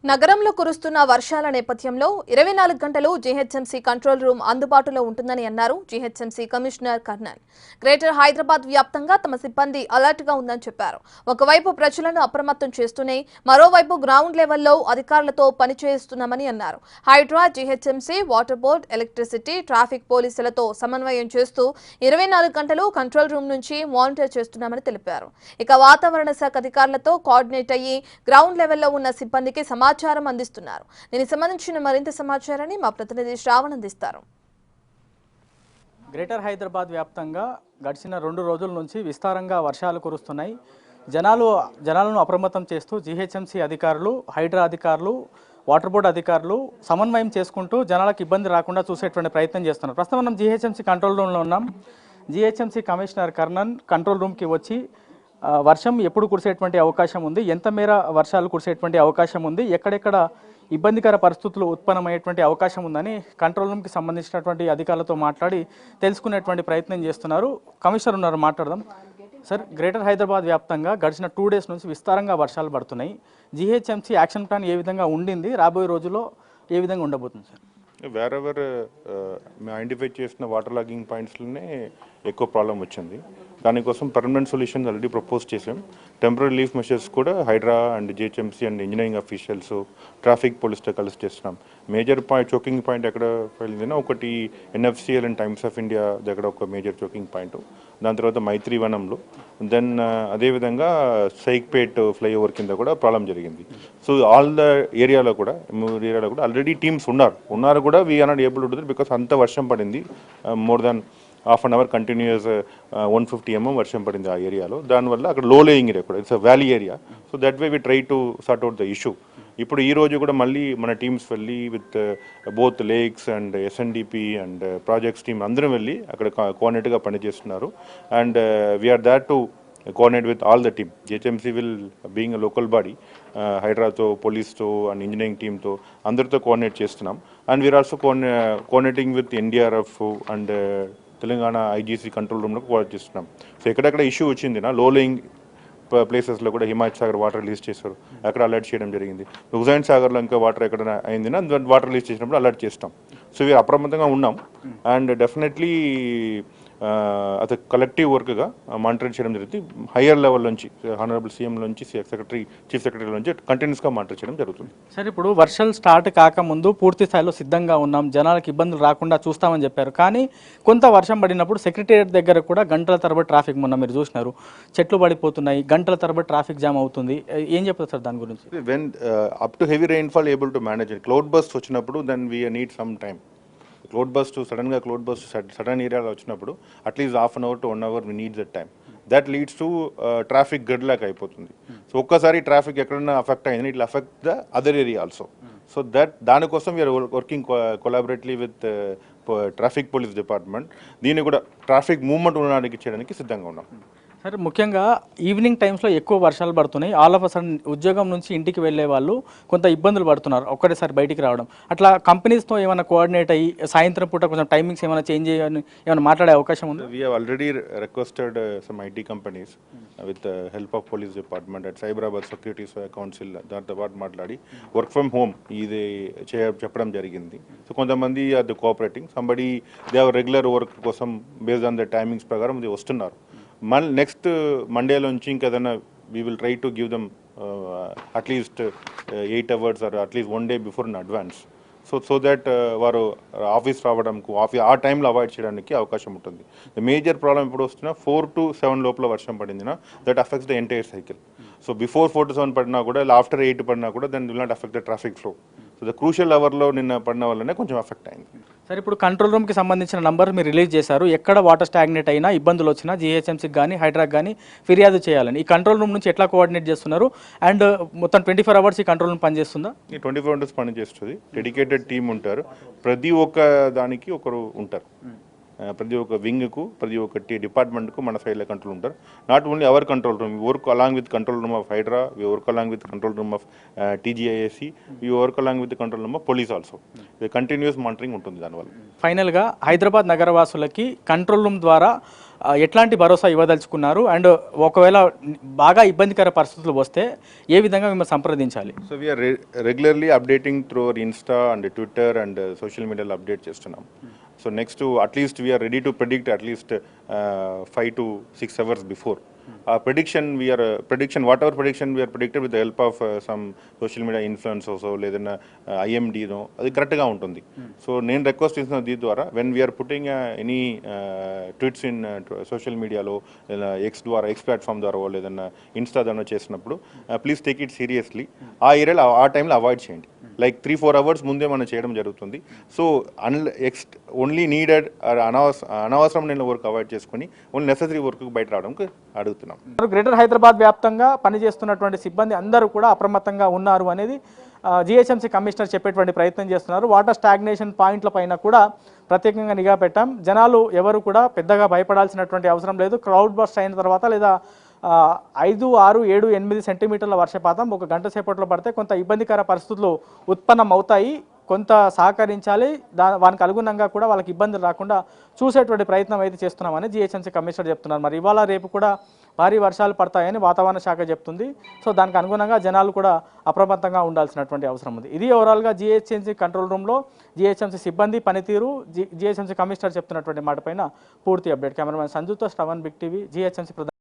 నగరంలో కురుస్తున్న వర్షాల నేపథ్యంలో 24 గంటలు జీహెచ్ఎంసీ కంట్రోల్ రూమ్ అందుబాటులో ఉంటుందని అన్నారు GHMC commissioner colonel. Greater Hyderabad వ్యాప్తంగా తమ సిబ్బంది అలర్ట్ గా ఉందని చెప్పారు. ఒకవైపు ప్రజలను అప్రమత్తం చేస్తూనే మరోవైపు గ్రౌండ్ లెవెల్లో అధికారులతో పనిచేస్తున్నామని అన్నారు. Hydraa, GHMC, water board, electricity, traffic పోలీసులతో సమన్వయం చేస్తూ 24 గంటలు కంట్రోల్ రూమ్ నుంచి మానిటర్ చేస్తున్నామని తెలిపారు. ఇక వాతావరణ శాఖ అధికారులతో కోఆర్డినేట్ అయ్యి గ్రౌండ్ లెవెల్లో ఉన్న సిబ్బందికి సమాచారం అందిస్తున్నారు. దీనికి సంబంధించిన మరింత సమాచారాన్ని మా ప్రతినిధి శ్రావణ్ అందిస్తారు. గ్రేటర్ హైదరాబాద్ వ్యాప్తంగా గడిచిన 2 రోజుల నుంచి విస్తారంగా వర్షాలు కురుస్తున్నాయి. జనాలను అప్రమత్తం చేస్తూ జీహెచ్ఎంసీ అధికారులు, హైడ్రా అధికారులు, వాటర్ బోర్డు అధికారులు సమన్వయం చేసుకుంటూ జనాలకు ఇబ్బంది రాకుండా చూసేటువంటి ప్రయత్నం చేస్తున్నారు. ప్రస్తుతం మనం జీహెచ్ఎంసీ కంట్రోల్ రూమ్లో ఉన్నాం. జీహెచ్ఎంసీ కమిషనర్ కర్నన్ కంట్రోల్ రూమ్కి వచ్చి వర్షం ఎప్పుడు కురిసేటువంటి అవకాశం ఉంది, ఎంత మేర వర్షాలు కురిసేటువంటి అవకాశం ఉంది, ఎక్కడెక్కడ ఇబ్బందికర పరిస్థితులు ఉత్పన్నమయ్యేటువంటి అవకాశం ఉందని కంట్రోల్ రూమ్కి సంబంధించినటువంటి అధికారులతో మాట్లాడి తెలుసుకునేటువంటి ప్రయత్నం చేస్తున్నారు. కమిషనర్ ఉన్నారు, మాట్లాడదాం. సార్, గ్రేటర్ హైదరాబాద్ వ్యాప్తంగా గడిచిన 2 డేస్ నుంచి విస్తారంగా వర్షాలు పడుతున్నాయి. జీహెచ్ఎంసీ యాక్షన్ ప్లాన్ ఏ విధంగా ఉండింది, రాబోయే రోజుల్లో ఏ విధంగా ఉండబోతుంది సార్? వేరెవర్ మేము ఐడెంటిఫై చేసిన వాటర్ లాగింగ్ పాయింట్స్లోనే ఎక్కువ ప్రాబ్లం వచ్చింది. దానికోసం పర్మనెంట్ సొల్యూషన్స్ ఆల్రెడీ ప్రపోజ్ చేసాం. టెంపరీ రిలీఫ్ మెషర్స్ కూడా Hydraa and GHMC and engineering officials, traffic పోలీస్తో కలిసి చేస్తున్నాం. మేజర్ పాయింట్ చోకింగ్ పాయింట్ ఎక్కడ వెళ్ళిందినా ఒకటి NFCL and Times of India దగ్గర ఒక మేజర్ చోకింగ్ పాయింట్, దాని తర్వాత మైత్రివనంలో, దెన్ అదేవిధంగా సైక్పేట్ ఫ్లైఓవర్ కింద కూడా ప్రాబ్లం జరిగింది. సో ఆల్ ద ఏరియాలో కూడా ఆల్రెడీ టీమ్స్ ఉన్నారు కూడా we are not able to do it because అంత వర్షం పడింది. More than half an hour continuous 150 mm వర్షం పడింది ఆ ఏరియాలో. దానివల్ల అక్కడ లో లేయింగ్ ఏరియా కూడా, it's a valley area. So that way we try to sort out the issue. ఇప్పుడు ఈ రోజు కూడా మళ్ళీ మన టీమ్స్ వెళ్ళి with both lakes and SNDP and projects team అందరం వెళ్ళి అక్కడ కోఆర్డినేట్గా పనిచేస్తున్నారు. And we are that to coordinate with all the team. GHMC will being a local body, హైడ్రాతో, పోలీస్తో అండ్ ఇంజనీరింగ్ టీమ్తో అందరితో కోఆర్డినేట్ చేస్తున్నాం. And we are also coordinating with NDRF and Telangana IGC control రూమ్లో కోఆర్డినేట్ చేస్తున్నాం. సో ఎక్కడెక్కడ ఇష్యూ వచ్చిందినా లో లేయింగ్ ప్లేసెస్లో కూడా హిమాయత్ సాగర్ వాటర్ రిలీజ్ చేశారు, అక్కడ అలర్ట్ చేయడం జరిగింది. హుజైన్ సాగర్లో ఇంకా వాటర్ ఎక్కడైనా అయిందినా వాటర్ రిలీజ్ చేసినప్పుడు అలర్ట్ చేస్తాం. సో ఇవి అప్రమత్తంగా ఉన్నాం. అండ్ డెఫినెట్లీ అది కలెక్టివ్ వర్క్గా మానిటరింగ్ చేయడం జరుగుతుంది. హయ్యర్ లెవెల్ నుంచి హానరబుల్ సీఎం నుంచి చీఫ్ సెక్రటరీ నుంచి కంటిన్యూస్గా మానిటర్ చేయడం జరుగుతుంది. సార్, ఇప్పుడు వర్షాలు స్టార్ట్ కాకముందు పూర్తి స్థాయిలో సిద్ధంగా ఉన్నాం, జనాలకు ఇబ్బందులు రాకుండా చూస్తామని చెప్పారు. కానీ కొంత వర్షం పడినప్పుడు సెక్రటేరియట్ దగ్గర కూడా గంటల తరబడి ట్రాఫిక్, మొన్న మీరు చూసినారు, చెట్లు పడిపోతున్నాయి, గంటల తరబడి ట్రాఫిక్ జామ్ అవుతుంది. ఏం చెప్తారు సార్ దాని గురించి? When up to heavy rainfall able to manage it. Cloud burst వచ్చినప్పుడు then we need some time. Cloud burst sudden ఏరియాలో వచ్చినప్పుడు at least half an hour to 1 hour we need that time. That leads to traffic gridlock అయిపోతుంది. So ఒక్కసారి traffic ఎక్కడైనా affect అయింది, it affect the other area also. So దానికోసం we are working collaboratively with traffic police department. దీన్ని కూడా traffic movement ఉండడానికి చేయడానికి సిద్ధంగా ఉన్నాం. సార్, ముఖ్యంగా ఈవినింగ్ టైమ్స్లో ఎక్కువ వర్షాలు పడుతున్నాయి. ఆల్ ఆఫ్ అ సడన్ ఉద్యోగం నుంచి ఇంటికి వెళ్ళే వాళ్ళు కొంత ఇబ్బందులు పడుతున్నారు ఒక్కటేసారి బయటికి రావడం. అట్లా కంపెనీస్తో ఏమైనా కోఆర్డినేట్ అయ్యి సాయంత్రం పూట కొంచెం టైమింగ్స్ ఏమైనా చేంజ్ చేయని ఏమైనా మాట్లాడే అవకాశం ఉంది? We have already requested some IT companies with help of police department at Cyberabad security council, దాంతో పాటు మాట్లాడి వర్క్ ఫ్రమ్ హోమ్ ఇది చెప్పడం జరిగింది. సో కొంతమంది are the cooperating, somebody they have regular work కోసం బేస్డ్ ఆన్ ద టైమింగ్స్ ప్రకారం ఇది వస్తున్నారు. నెక్స్ట్ మండేలో నుంచి ఇంకేదైనా we will try to give them at least 8 hours or at least 1 day before in advance. So that వారు ఆఫీస్ రావడంకు ఆ టైంలో అవాయిడ్ చేయడానికి అవకాశం ఉంటుంది. ద మేజర్ ప్రాబ్లం ఎప్పుడు వస్తున్నా 4 to 7 లోపల వర్షం పడిందినా that affects the entire cycle. So before 4 to 7 పడినా కూడా, ఆఫ్టర్ 8 పడినా కూడా then will not affect the traffic flow. So the crucial అవర్లో నిన్న పడిన వల్లనే కొంచెం అఫెక్ట్ అయింది. సార్, ఇప్పుడు కంట్రోల్ రూమ్కి సంబంధించిన నంబర్ మీరు రిలీజ్ చేశారు. ఎక్కడ వాటర్ స్టాగ్నేట్ అయినా, ఇబ్బందులు వచ్చినా జీహెచ్ఎంసీకి కానీ హైడ్రాకి కానీ ఫిర్యాదు చేయాలని. ఈ కంట్రోల్ రూమ్ నుంచి ఎట్లా కోఆర్డినేట్ చేస్తున్నారు? అండ్ మొత్తం 24 hours ఈ కంట్రోల్ రూమ్ పనిచేస్తుందా? ఈ 24 hours పనిచేస్తుంది. డెడికేటెడ్ టీమ్ ఉంటారు, ప్రతి ఒక్క దానికి ఒకరు ఉంటారు. ప్రతి ఒక్క వింగ్కు ప్రతి ఒక్క డిపార్ట్మెంట్కు మన సైడ్లో కంట్రోల్ ఉంటారు. Not only our control room, work along with control room of Hydraa, we work along with control room of TGIAC, we work along with control room of police also. ఇది కంటిన్యూస్ మానిటరింగ్ ఉంటుంది దానివల్ల. ఫైనల్గా Hyderabad నగరవాసులకి control room ద్వారా ఎట్లాంటి భరోసా ఇవ్వదలుచుకున్నారు, and ఒకవేళ బాగా ఇబ్బందికర పరిస్థితులు వస్తే ఏ విధంగా మిమ్మల్ని సంప్రదించాలి? So we're regularly updating through our Insta and Twitter and social మీడియాలో అప్డేట్ చేస్తున్నాం. So next at least we're ready to predict at least 5 to 6 hours before. prediction whatever prediction we are predicted with the help of some social media influencers లేదన్నా IMD అది కరెక్ట్గా ఉంటుంది. So నేను request చేసిన దీని ద్వారా when we're putting any tweets in social మీడియాలో లేదా ఎక్స్ ప్లాట్ఫామ్ ద్వారా లేదన్నా ఇన్స్టా ద్వారా చేసినప్పుడు ప్లీజ్ టేక్ ఇట్ సీరియస్లీ. ఆ ఏరియాలో ఆ టైంలో అవాయిడ్ చేయండి. లైక్ 3-4 hours ముందే మనం చేయడం జరుగుతుంది. సో ఓన్లీ నీడెడ్ అనవసరం నేను వర్క్ అవాయిడ్ చేసుకుని ఓన్లీ నెసెసరీ వర్క్ బయట రావడానికి అడుగుతున్నాం. గ్రేటర్ హైదరాబాద్ వ్యాప్తంగా పనిచేస్తున్నటువంటి సిబ్బంది అందరూ కూడా అప్రమత్తంగా ఉన్నారు అనేది GHMC కమిషనర్ చెప్పేటువంటి ప్రయత్నం చేస్తున్నారు. వాటర్ స్టాగ్నేషన్ పాయింట్ల పైన కూడా ప్రత్యేకంగా నిఘా పెట్టాం. జనాలు ఎవరు కూడా పెద్దగా భయపడాల్సినటువంటి అవసరం లేదు. క్రౌడ్ బస్ట్ అయిన తర్వాత లేదా 5, 6, 7, 8 సెంటీమీటర్ల వర్షపాతం ఒక గంట సేపట్లో పడితే కొంత ఇబ్బందికర పరిస్థితులు ఉత్పన్నం అవుతాయి. కొంత సహకరించాలి. వానికి అనుగుణంగా కూడా వాళ్ళకి ఇబ్బందులు రాకుండా చూసేటువంటి ప్రయత్నం అయితే చేస్తున్నామని GHMC కమిషనర్ చెప్తున్నారు. మరి ఇవాళ రేపు కూడా భారీ వర్షాలు పడతాయని వాతావరణ శాఖ చెప్తుంది. సో దానికి అనుగుణంగా జనాలు కూడా అప్రమత్తంగా ఉండాల్సినటువంటి అవసరం ఉంది. ఇది ఓవరాల్గా GHMC కంట్రోల్ రూమ్లో GHMC సిబ్బంది పనితీరు, GHMC కమిషనర్ చెప్తున్నటువంటి మాట పైన పూర్తి అప్డేట్. కెమెరామెన్ సంజుతో శ్రవణ్, బిగ్ టీవీ, GHMC